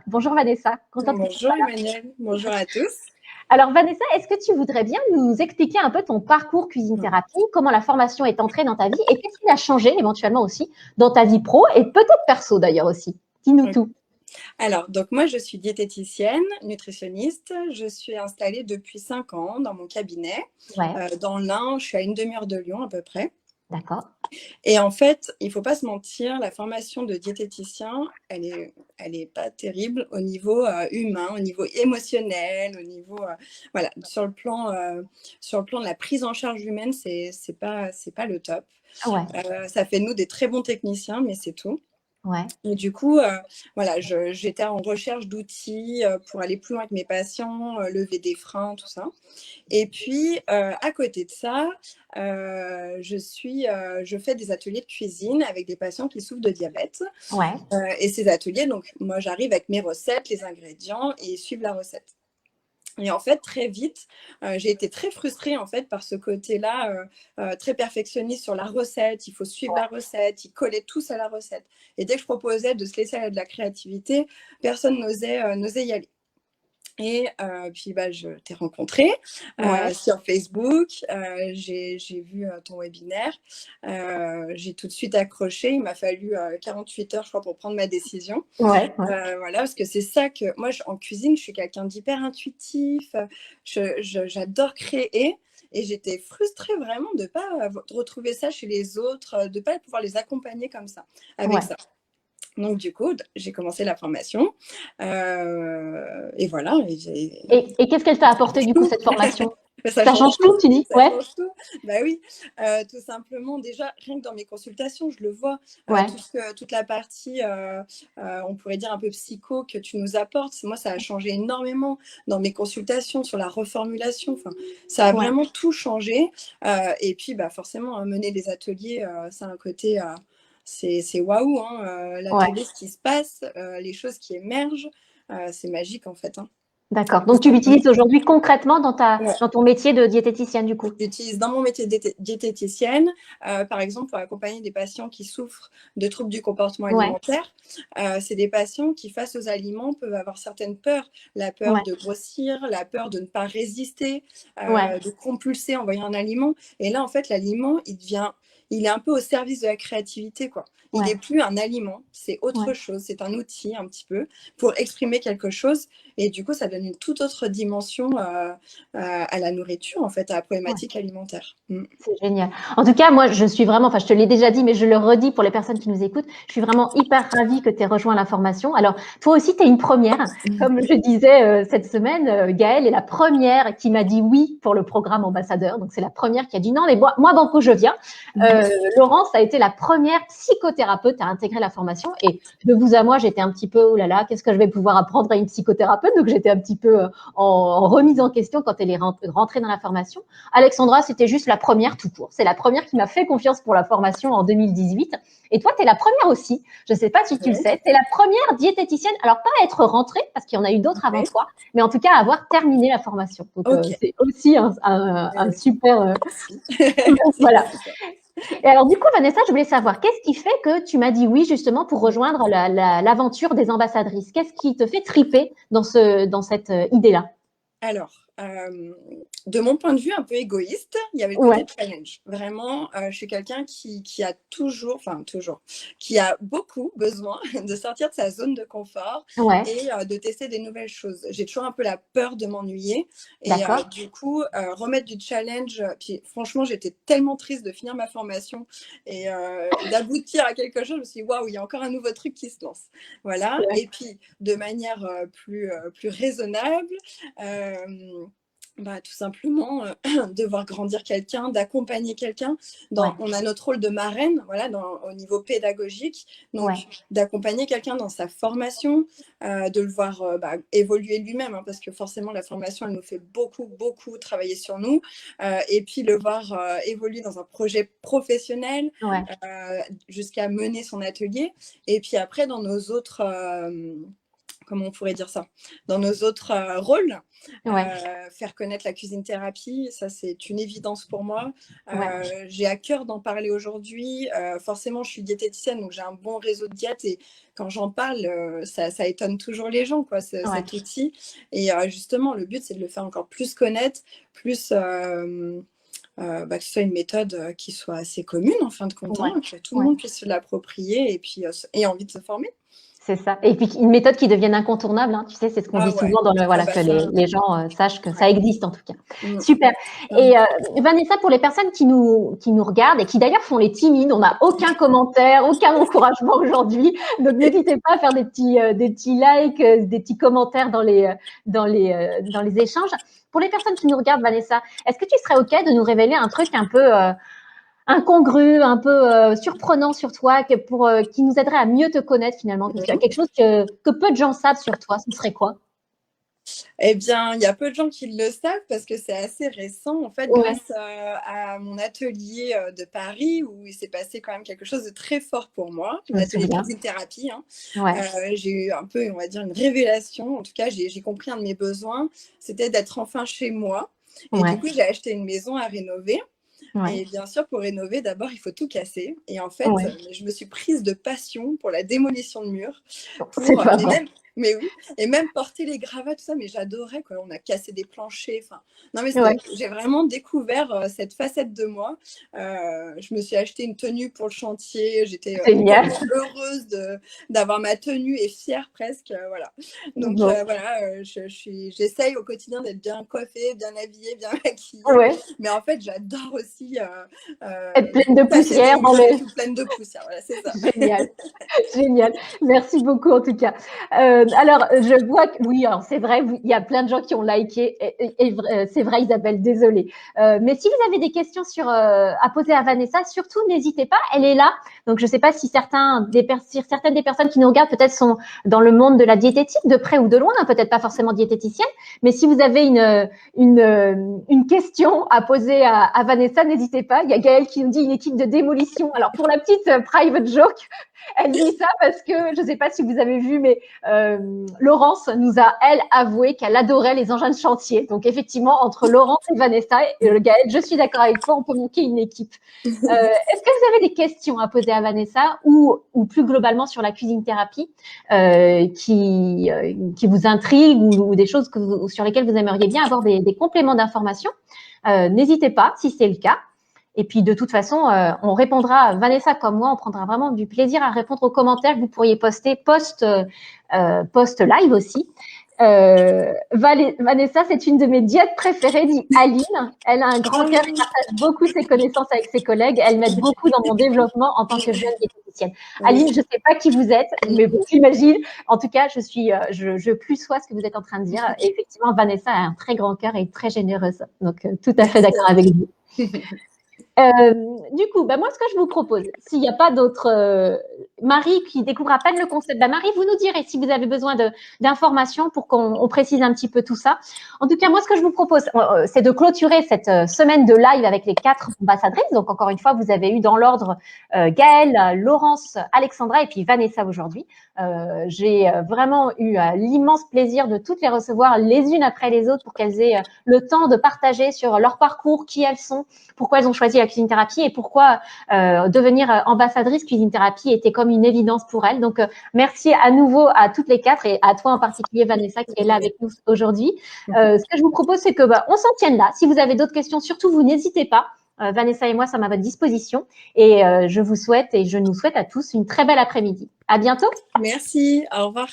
Bonjour Vanessa, contente que tu Bonjour sois là. Emmanuel, bonjour à tous. Alors Vanessa, est-ce que tu voudrais bien nous expliquer un peu ton parcours cuisine Hmm. thérapie, comment la formation est entrée dans ta vie et qu'est-ce qui a changé éventuellement aussi dans ta vie pro et peut-être perso d'ailleurs aussi. Dis-nous Ok. tout. Alors, donc moi je suis diététicienne, nutritionniste. Je suis installée depuis 5 ans dans mon cabinet. Ouais, Dans l'Ain, je suis à une demi-heure de Lyon à peu près. d'accord. Et en fait, il ne faut pas se mentir, la formation de diététicien, elle est pas terrible au niveau humain, au niveau émotionnel, au niveau voilà, sur le plan de la prise en charge humaine, c'est pas le top. Ouais, Ça fait de nous des très bons techniciens, mais c'est tout. ouais, Et du coup, voilà, j'étais en recherche d'outils pour aller plus loin avec mes patients, lever des freins, tout ça. Et puis, à côté de ça, je fais des ateliers de cuisine avec des patients qui souffrent de diabète. ouais. Et ces ateliers, donc moi, j'arrive avec mes recettes, les ingrédients et ils suivent la recette. Et en fait, très vite, j'ai été très frustrée en fait par ce côté-là, très perfectionniste sur la recette. Il faut suivre la recette, ils collaient tous à la recette. Et dès que je proposais de se laisser aller de la créativité, personne n'osait y aller. Et puis bah, je t'ai rencontré Ouais, sur Facebook, j'ai vu ton webinaire, j'ai tout de suite accroché. Il m'a fallu 48 heures, je crois, pour prendre ma décision. ouais, ouais. Voilà, parce que c'est ça que moi, en cuisine, je suis quelqu'un d'hyper intuitif, j'adore créer. Et j'étais frustrée vraiment de ne pas retrouver ça chez les autres, de ne pas pouvoir les accompagner comme ça, avec Ouais. ça. Donc, du coup, j'ai commencé la formation. Et voilà. Et qu'est-ce qu'elle t'a apporté du coup cette formation? Ça Ça change change tout. tout, tu dis? Ça Ouais, change tout. Bah oui, tout simplement, déjà, rien que dans mes consultations, je le vois, ouais, toute la partie, on pourrait dire un peu psycho que tu nous apportes. Moi, ça a changé énormément dans mes consultations sur la reformulation. Enfin, ça a ouais. vraiment tout changé. Et puis, bah, forcément, mener des ateliers, ça a un côté, c'est waouh, hein, Ouais. l'atelier, ce qui se passe, les choses qui émergent, c'est magique en fait, hein, D'accord. tout Donc tu simplement. l'utilises aujourd'hui concrètement dans Ouais. dans ton métier de diététicienne du coup? J'utilise dans mon métier de diététicienne, par exemple, pour accompagner des patients qui souffrent de troubles du comportement Ouais, alimentaire. C'est des patients qui, face aux aliments, peuvent avoir certaines peurs. La peur ouais, de grossir, la peur de ne pas résister, ouais, de compulser en voyant un aliment. Et là, en fait, l'aliment, il est un peu au service de la créativité, quoi. Il ouais, n'est plus un aliment, c'est ouais. autre chose, c'est un outil un petit peu pour exprimer quelque chose. Et du coup, ça donne une toute autre dimension à la nourriture, en fait, à la Ouais. problématique alimentaire. Mm. C'est génial. En tout cas, moi, je suis vraiment, enfin, je te l'ai déjà dit, mais je le redis pour les personnes qui nous écoutent, je suis vraiment hyper ravie que tu aies rejoint la formation. Alors, toi aussi, tu es une première. Comme je disais cette semaine, Gaëlle est la première qui m'a dit oui pour le programme ambassadeur. Donc, c'est la première qui a dit non, mais moi, Banco, je viens. Laurence a été la première psychothérapeute à intégrer la formation. Et de vous à moi, j'étais un petit peu, oh là là, qu'est-ce que je vais pouvoir apprendre à une psychothérapeute? Donc, j'étais un petit peu en remise en question quand elle est rentrée dans la formation. Alexandra, c'était juste la première tout court. C'est la première qui m'a fait confiance pour la formation en 2018. Et toi, tu es la première aussi. Je ne sais pas si tu le Ouais, sais. Tu es la première diététicienne, alors pas à être rentrée, parce qu'il y en a eu d'autres avant ouais. toi, mais en tout cas à avoir terminé la formation. Donc, Ok. c'est aussi un super. Merci. C'est Voilà. super. Et alors, du coup, Vanessa, je voulais savoir, qu'est-ce qui fait que tu m'as dit oui, justement, pour rejoindre l'aventure des ambassadrices? Qu'est-ce qui te fait triper dans cette idée-là? Alors, de mon point de vue un peu égoïste, il y avait le côté Ouais, challenge. Vraiment, je suis quelqu'un qui a toujours, qui a beaucoup besoin de sortir de sa zone de confort ouais, et de tester des nouvelles choses. J'ai toujours un peu la peur de m'ennuyer et d'accord. du coup, remettre du challenge. Puis franchement, j'étais tellement triste de finir ma formation et d'aboutir à quelque chose. Je me suis dit, waouh, il y a encore un nouveau truc qui se lance. Voilà. Ouais, Et puis, de manière plus raisonnable, bah, tout simplement, de voir grandir quelqu'un, d'accompagner quelqu'un. ouais, On a notre rôle de marraine, voilà, au niveau pédagogique, ouais, donc d'accompagner quelqu'un dans sa formation, de le voir bah, évoluer lui-même, hein, parce que forcément la formation, elle nous fait beaucoup travailler sur nous, et puis le voir évoluer dans un projet professionnel ouais. jusqu'à mener son atelier, et puis après dans nos autres comment on pourrait dire ça, dans nos autres rôles. Ouais. Faire connaître la cuisine thérapie, ça c'est une évidence pour moi. Ouais. J'ai à cœur d'en parler aujourd'hui. Forcément, je suis diététicienne, donc j'ai un bon réseau de diète et quand j'en parle, ça étonne toujours les gens, quoi, Ouais. cet outil. Et justement, le but, c'est de le faire encore plus connaître, plus que ce soit une méthode qui soit assez commune en fin de compte, Ouais. que tout le monde puisse se l'approprier et puis ait envie de se former. C'est ça. Et puis une méthode qui devienne incontournable, hein. Tu sais, c'est ce qu'on dit Ouais. souvent voilà, que Ça, les gens sachent que ça existe en tout cas. Super. Mmh. Et Vanessa, pour les personnes qui nous regardent et qui d'ailleurs font les timides, on n'a aucun commentaire, aucun encouragement aujourd'hui. Donc n'hésitez pas à faire des petits likes, des petits commentaires dans les échanges. Pour les personnes qui nous regardent, Vanessa, est-ce que tu serais OK de nous révéler un truc un peu incongru, un peu surprenant sur toi, qui nous aiderait à mieux te connaître finalement, quelque chose que peu de gens savent sur toi, ce serait quoi? Eh bien, il y a peu de gens qui le savent parce que c'est assez récent, en fait, grâce à mon atelier de Paris où il s'est passé quand même quelque chose de très fort pour moi, mon atelier de cuisine thérapie. J'ai eu un peu, on va dire, une révélation. En tout cas, j'ai compris un de mes besoins, c'était d'être enfin chez moi. Et du coup, j'ai acheté une maison à rénover. Et bien sûr, pour rénover, d'abord, il faut tout casser. Et en fait, je me suis prise de passion pour la démolition de murs. C'est pas vrai. Mais oui, et même porter les gravats, tout ça, mais j'adorais, quoi. On a cassé des planchers. Enfin, non, mais j'ai vraiment découvert cette facette de moi. Je me suis acheté une tenue pour le chantier. J'étais heureuse d'avoir ma tenue et fière presque. Voilà. Donc, voilà, j'essaye au quotidien d'être bien coiffée, bien habillée, bien maquillée. Mais en fait, j'adore aussi être pleine de poussière pleine de poussière. Voilà, c'est ça. Génial. Génial. Merci beaucoup en tout cas. Alors, je vois que oui, alors c'est vrai, il y a plein de gens qui ont liké. Et c'est vrai, Isabelle, désolée. Mais si vous avez des questions à poser à Vanessa, surtout n'hésitez pas, elle est là. Donc, je ne sais pas si certaines des personnes qui nous regardent peut-être sont dans le monde de la diététique, de près ou de loin, peut-être pas forcément diététicienne. Mais si vous avez une question à poser à Vanessa, n'hésitez pas. Il y a Gaëlle qui nous dit une équipe de démolition. Alors, pour la petite private joke, elle dit ça parce que, je ne sais pas si vous avez vu, mais Laurence nous a, elle, avoué qu'elle adorait les engins de chantier. Donc, effectivement, entre Laurence et Vanessa et Gaël, je suis d'accord avec toi, on peut manquer une équipe. Est-ce que vous avez des questions à poser à Vanessa ou plus globalement sur la cuisine thérapie qui vous intriguent ou des choses sur lesquelles vous aimeriez bien avoir des compléments d'information? N'hésitez pas, si c'est le cas. Et puis, de toute façon, on répondra, Vanessa comme moi, on prendra vraiment du plaisir à répondre aux commentaires que vous pourriez poster post-live aussi. Vanessa, c'est une de mes diètes préférées, dit Aline. Elle a un grand cœur et partage beaucoup ses connaissances avec ses collègues. Elle m'aide beaucoup dans mon développement en tant que jeune diététicienne. Aline, je ne sais pas qui vous êtes, mais bon, j'imagine. En tout cas, je plus sois ce que vous êtes en train de dire. Et effectivement, Vanessa a un très grand cœur et très généreuse. Donc, tout à fait d'accord avec vous. Du coup, moi, ce que je vous propose, s'il n'y a pas d'autres, Marie qui découvre à peine le concept, Marie, vous nous direz si vous avez besoin d'informations pour qu'on précise un petit peu tout ça. En tout cas, moi, ce que je vous propose, c'est de clôturer cette semaine de live avec les 4 ambassadrices. Donc, encore une fois, vous avez eu dans l'ordre Gaëlle, Laurence, Alexandra et puis Vanessa aujourd'hui. J'ai vraiment eu l'immense plaisir de toutes les recevoir les unes après les autres pour qu'elles aient le temps de partager sur leur parcours, qui elles sont, pourquoi elles ont choisi la cuisine thérapie et pourquoi devenir ambassadrice cuisine thérapie était comme une évidence pour elles. Donc, merci à nouveau à toutes les 4 et à toi en particulier, Vanessa, qui est là avec nous aujourd'hui. Ce que je vous propose, c'est que on s'en tienne là. Si vous avez d'autres questions, surtout, vous n'hésitez pas. Vanessa et moi sommes à votre disposition et je nous souhaite à tous une très belle après-midi. À bientôt. Merci, au revoir.